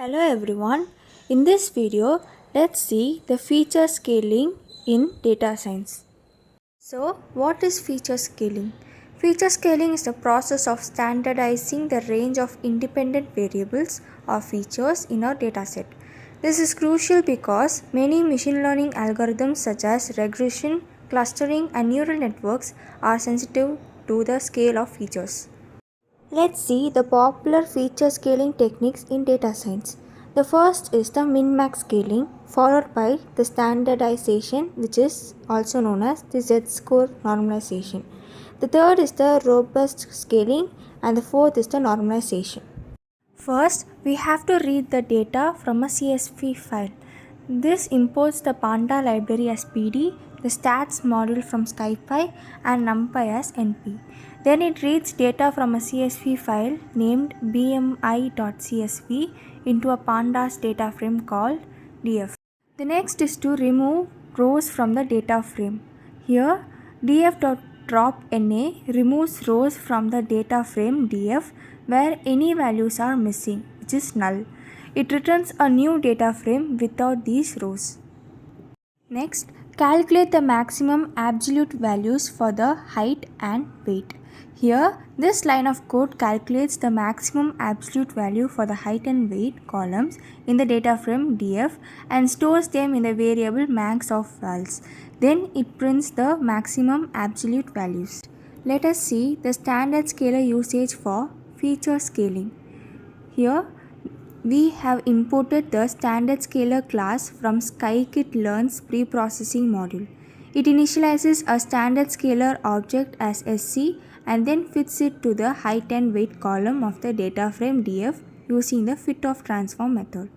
Hello everyone. In this video, let's see the feature scaling in data science. So, what is feature scaling? Feature scaling is the process of standardizing the range of independent variables or features in a dataset. This is crucial because many machine learning algorithms such as regression, clustering, and neural networks are sensitive to the scale of features. Let's see the popular feature scaling techniques in data science. The first is the min-max scaling, followed by the standardization, which is also known as the Z-score normalization. The third is the robust scaling, and the fourth is the normalization. First, we have to read the data from a CSV file. This imports the Panda library as PD, the stats module from SciPy, and NumPy as NP. Then it reads data from a CSV file named bmi.csv into a Pandas data frame called df. The next is to remove rows from the data frame. Here, df.dropNA removes rows from the data frame df where any values are missing, which is null. It returns a new data frame without these rows. Next, calculate the maximum absolute values for the height and weight. Here, this line of code calculates the maximum absolute value for the height and weight columns in the data frame df and stores them in the variable max of vals. Then it prints the maximum absolute values. Let us see the standard scaler usage for feature scaling. Here, we have imported the standard scaler class from scikit-learn's preprocessing module. It initializes a standard scaler object as SC and then fits it to the height and weight column of the data frame df using the fit-of-transform method.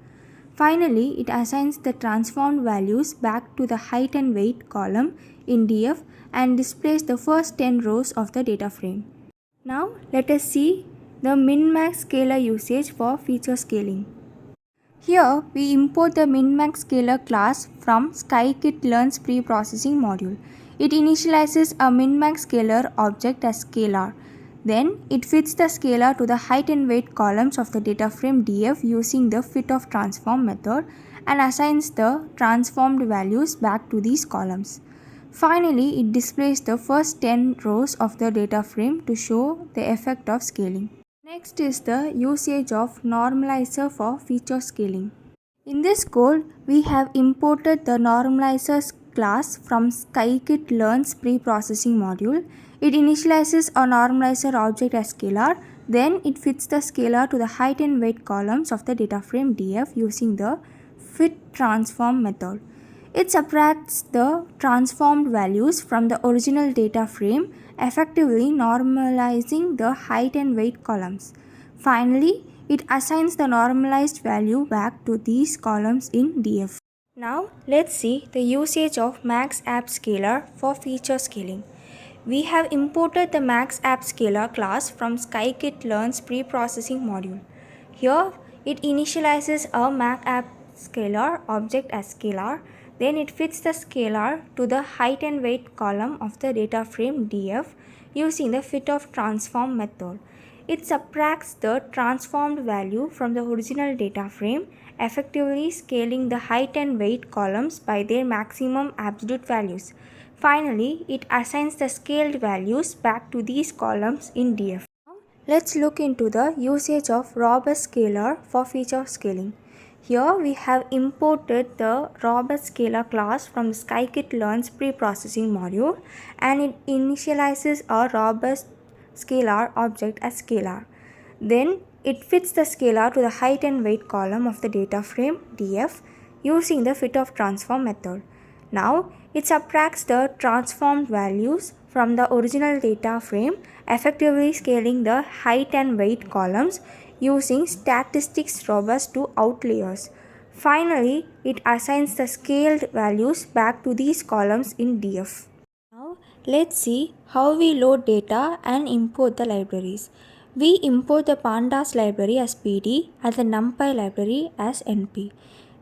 Finally, it assigns the transformed values back to the height and weight column in df and displays the first 10 rows of the data frame. Now, let us see the min-max scaler usage for feature scaling. Here, we import the min-max scaler class from scikit-learn's preprocessing module. It initializes a min-max scaler object as scalar. Then, it fits the scalar to the height and weight columns of the data frame df using the fit-of-transform method and assigns the transformed values back to these columns. Finally, it displays the first 10 rows of the data frame to show the effect of scaling. Next is the usage of normalizer for feature scaling. In this code, we have imported the normalizers class from scikit-learn's preprocessing module. It initializes a normalizer object as scalar, then it fits the scalar to the height and weight columns of the data frame df using the fit-transform method. It subtracts the transformed values from the original data frame, effectively normalizing the height and weight columns. Finally, it assigns the normalized value back to these columns in df. Now, let's see the usage of maxAppScaler for feature scaling. We have imported the maxAppScaler class from scikit-learn's preprocessing module. Here, it initializes a maxAppScaler object as scalar. Then it fits the scalar to the height and weight column of the data frame df using the fit-of-transform method. It subtracts the transformed value from the original data frame, effectively scaling the height and weight columns by their maximum absolute values. Finally, it assigns the scaled values back to these columns in df. Now, let's look into the usage of robust scaler for feature scaling. Here we have imported the robust scaler class from the scikit-learn's preprocessing module and it initializes a robust scalar object as scalar. Then it fits the scalar to the height and weight column of the data frame df using the fit-of-transform method. Now it subtracts the transformed values from the original data frame, effectively scaling the height and weight columns using statistics robust to outliers. Finally, it assigns the scaled values back to these columns in df. Now, let's see how we load data and import the libraries. We import the Pandas library as PD and the NumPy library as NP.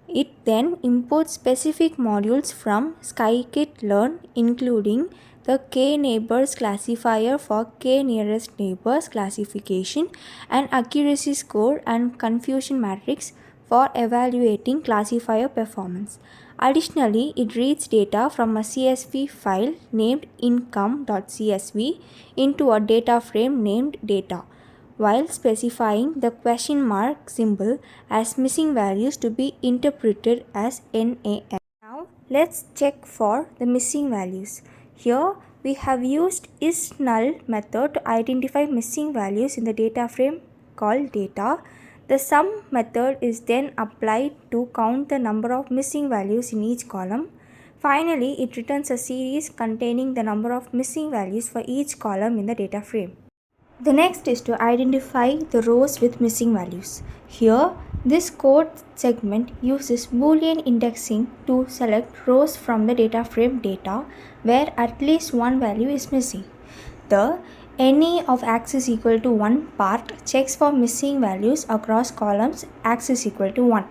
It then imports specific modules from scikit-learn, including the k-neighbors classifier for k-nearest neighbors classification and accuracy score and confusion matrix for evaluating classifier performance. Additionally, it reads data from a CSV file named income.csv into a data frame named data, while specifying the question mark symbol as missing values to be interpreted as NaN. Now, let's check for the missing values. Here, we have used isNull method to identify missing values in the data frame called data. The sum method is then applied to count the number of missing values in each column. Finally, it returns a series containing the number of missing values for each column in the data frame. The next is to identify the rows with missing values. Here, this code segment uses Boolean indexing to select rows from the data frame data where at least one value is missing. The any of axis equal to 1 part checks for missing values across columns axis equal to 1.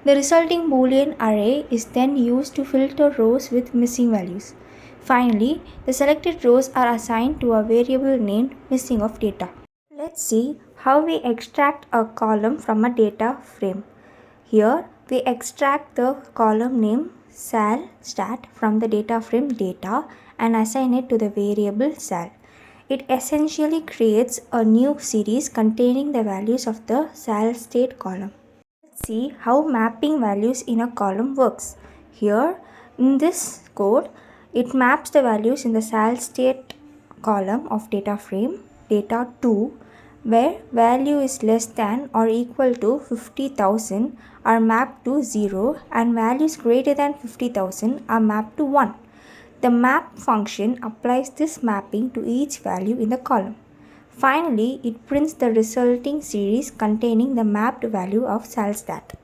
The resulting Boolean array is then used to filter rows with missing values. Finally, the selected rows are assigned to a variable named missing of data. Let's see how we extract a column from a data frame. Here, we extract the column name salstat from the data frame data and assign it to the variable sal. It essentially creates a new series containing the values of the salstate column. Let's see how mapping values in a column works. Here, in this code, it maps the values in the salstate column of data frame data 2, where value is less than or equal to 50,000 are mapped to 0 and values greater than 50,000 are mapped to 1. The map function applies this mapping to each value in the column. Finally, it prints the resulting series containing the mapped value of salstat.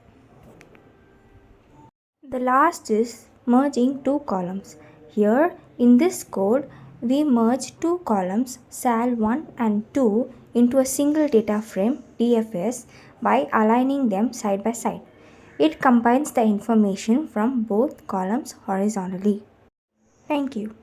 The last is merging two columns. Here, in this code, we merge two columns sal1 and 2 into a single data frame DFS by aligning them side by side. It combines the information from both columns horizontally. Thank you.